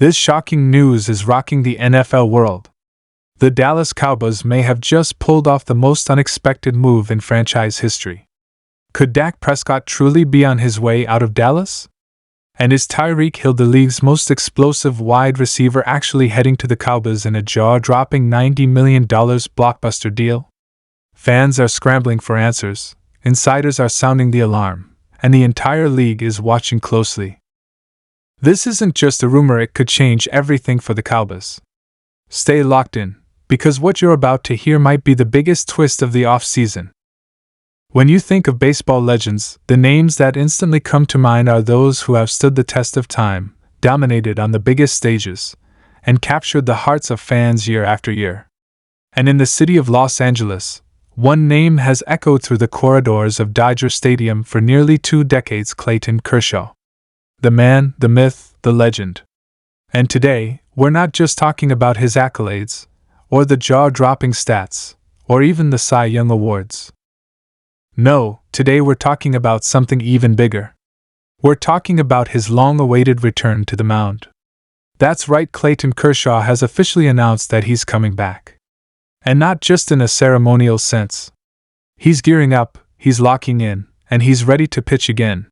This shocking news is rocking the NFL world. The Dallas Cowboys may have just pulled off the most unexpected move in franchise history. Could Dak Prescott truly be on his way out of Dallas? And is Tyreek Hill, the league's most explosive wide receiver, actually heading to the Cowboys in a jaw-dropping $90 million blockbuster deal? Fans are scrambling for answers, insiders are sounding the alarm, and the entire league is watching closely. This isn't just a rumor, it could change everything for the Cowboys. Stay locked in, because what you're about to hear might be the biggest twist of the offseason. When you think of baseball legends, the names that instantly come to mind are those who have stood the test of time, dominated on the biggest stages, and captured the hearts of fans year after year. And in the city of Los Angeles, one name has echoed through the corridors of Dodger Stadium for nearly 2 decades: Clayton Kershaw. The man, the myth, the legend. And today, we're not just talking about his accolades, or the jaw-dropping stats, or even the Cy Young Awards. No, today we're talking about something even bigger. We're talking about his long-awaited return to the mound. That's right, Clayton Kershaw has officially announced that he's coming back. And not just in a ceremonial sense. He's gearing up, he's locking in, and he's ready to pitch again.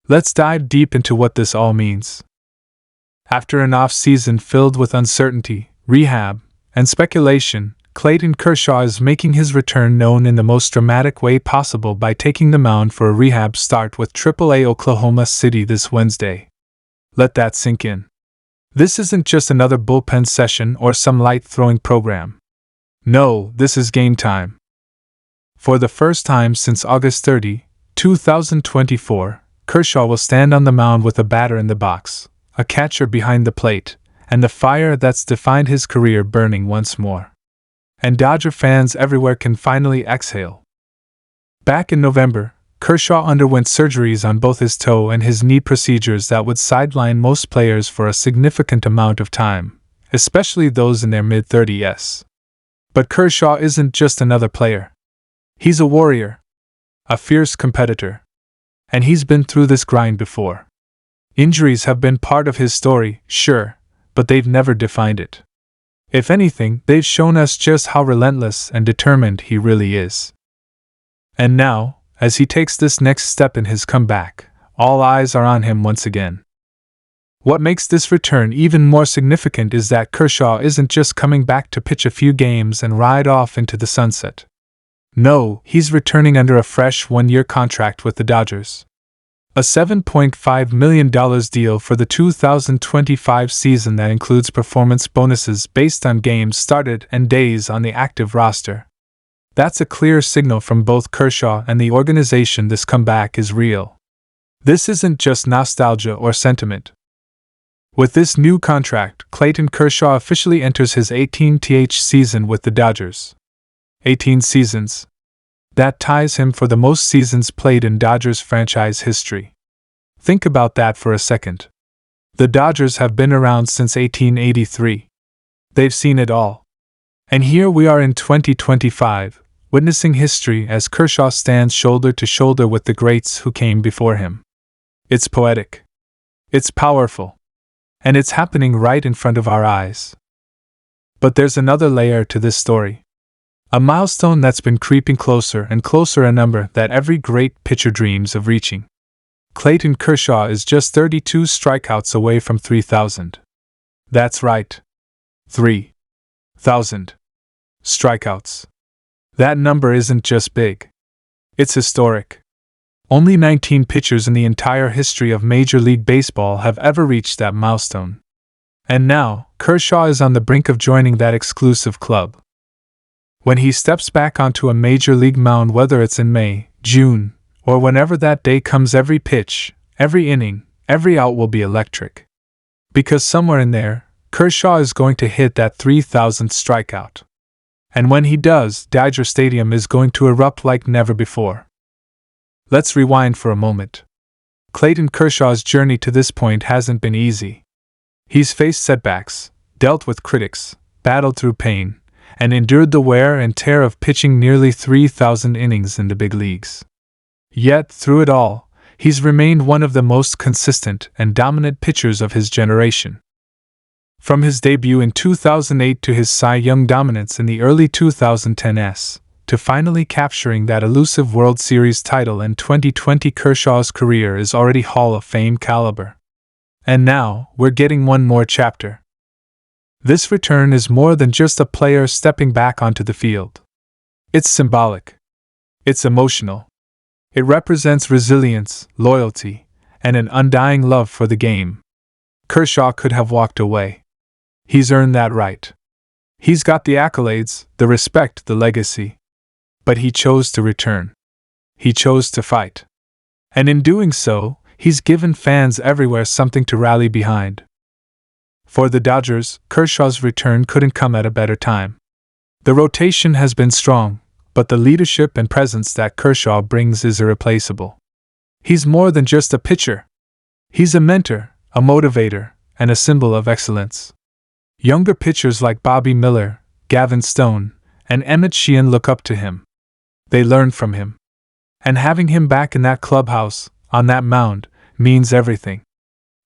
Let's dive deep into what this all means. After an off-season filled with uncertainty, rehab, and speculation, Clayton Kershaw is making his return known in the most dramatic way possible by taking the mound for a rehab start with AAA Oklahoma City this Wednesday. Let that sink in. This isn't just another bullpen session or some light throwing program. No, this is game time. For the first time since August 30, 2024, Kershaw will stand on the mound with a batter in the box, a catcher behind the plate, and the fire that's defined his career burning once more. And Dodger fans everywhere can finally exhale. Back in November, Kershaw underwent surgeries on both his toe and his knee, procedures that would sideline most players for a significant amount of time, especially those in their mid-30s. But Kershaw isn't just another player. He's a warrior, a fierce competitor. And he's been through this grind before. Injuries have been part of his story, sure, but they've never defined it. If anything, they've shown us just how relentless and determined he really is. And now, as he takes this next step in his comeback, all eyes are on him once again. What makes this return even more significant is that Kershaw isn't just coming back to pitch a few games and ride off into the sunset. No, he's returning under a fresh 1-year contract with the Dodgers. A $7.5 million deal for the 2025 season that includes performance bonuses based on games started and days on the active roster. That's a clear signal from both Kershaw and the organization this comeback is real. This isn't just nostalgia or sentiment. With this new contract, Clayton Kershaw officially enters his 18th season with the Dodgers. 18 seasons. That ties him for the most seasons played in Dodgers franchise history. Think about that for a second. The Dodgers have been around since 1883. They've seen it all. And here we are in 2025, witnessing history as Kershaw stands shoulder to shoulder with the greats who came before him. It's poetic. It's powerful. And it's happening right in front of our eyes. But there's another layer to this story. A milestone that's been creeping closer and closer, a number that every great pitcher dreams of reaching. Clayton Kershaw is just 32 strikeouts away from 3,000. That's right. 3,000 strikeouts. That number isn't just big. It's historic. Only 19 pitchers in the entire history of Major League Baseball have ever reached that milestone. And now, Kershaw is on the brink of joining that exclusive club. When he steps back onto a Major League mound, whether it's in May, June, or whenever that day comes, every pitch, every inning, every out will be electric. Because somewhere in there, Kershaw is going to hit that 3,000th strikeout. And when he does, Dodger Stadium is going to erupt like never before. Let's rewind for a moment. Clayton Kershaw's journey to this point hasn't been easy. He's faced setbacks, dealt with critics, battled through pain, and endured the wear and tear of pitching nearly 3,000 innings in the big leagues. Yet, through it all, he's remained one of the most consistent and dominant pitchers of his generation. From his debut in 2008 to his Cy Young dominance in the early 2010s, to finally capturing that elusive World Series title in 2020, Kershaw's career is already Hall of Fame caliber. And now, we're getting one more chapter. This return is more than just a player stepping back onto the field. It's symbolic. It's emotional. It represents resilience, loyalty, and an undying love for the game. Kershaw could have walked away. He's earned that right. He's got the accolades, the respect, the legacy. But he chose to return. He chose to fight. And in doing so, he's given fans everywhere something to rally behind. For the Dodgers, Kershaw's return couldn't come at a better time. The rotation has been strong, but the leadership and presence that Kershaw brings is irreplaceable. He's more than just a pitcher. He's a mentor, a motivator, and a symbol of excellence. Younger pitchers like Bobby Miller, Gavin Stone, and Emmett Sheehan look up to him. They learn from him. And having him back in that clubhouse, on that mound, means everything.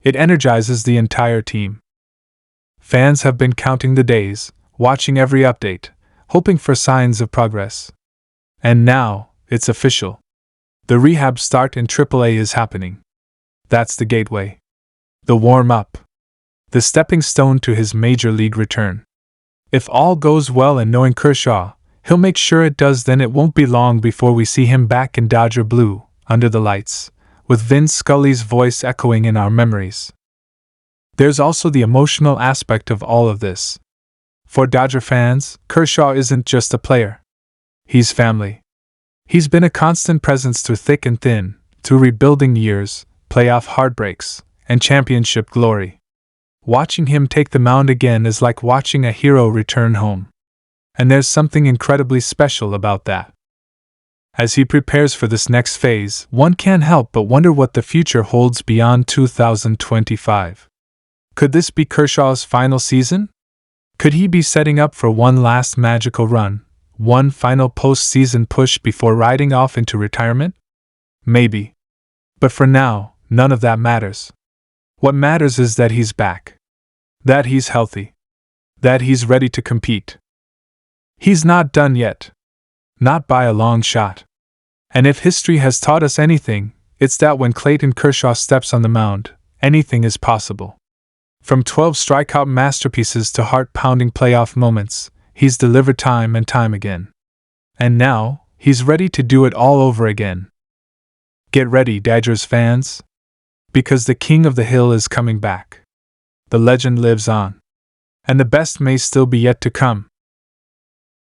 It energizes the entire team. Fans have been counting the days, watching every update, hoping for signs of progress. And now, it's official. The rehab start in AAA is happening. That's the gateway. The warm-up. The stepping stone to his major league return. If all goes well and knowing Kershaw, he'll make sure it does, then it won't be long before we see him back in Dodger blue, under the lights, with Vince Scully's voice echoing in our memories. There's also the emotional aspect of all of this. For Dodger fans, Kershaw isn't just a player. He's family. He's been a constant presence through thick and thin, through rebuilding years, playoff heartbreaks, and championship glory. Watching him take the mound again is like watching a hero return home. And there's something incredibly special about that. As he prepares for this next phase, one can't help but wonder what the future holds beyond 2025. Could this be Kershaw's final season? Could he be setting up for one last magical run, one final postseason push before riding off into retirement? Maybe. But for now, none of that matters. What matters is that he's back. That he's healthy. That he's ready to compete. He's not done yet. Not by a long shot. And if history has taught us anything, it's that when Clayton Kershaw steps on the mound, anything is possible. From 12 strikeout masterpieces to heart-pounding playoff moments, he's delivered time and time again. And now, he's ready to do it all over again. Get ready, Dodgers fans. Because the King of the Hill is coming back. The legend lives on. And the best may still be yet to come.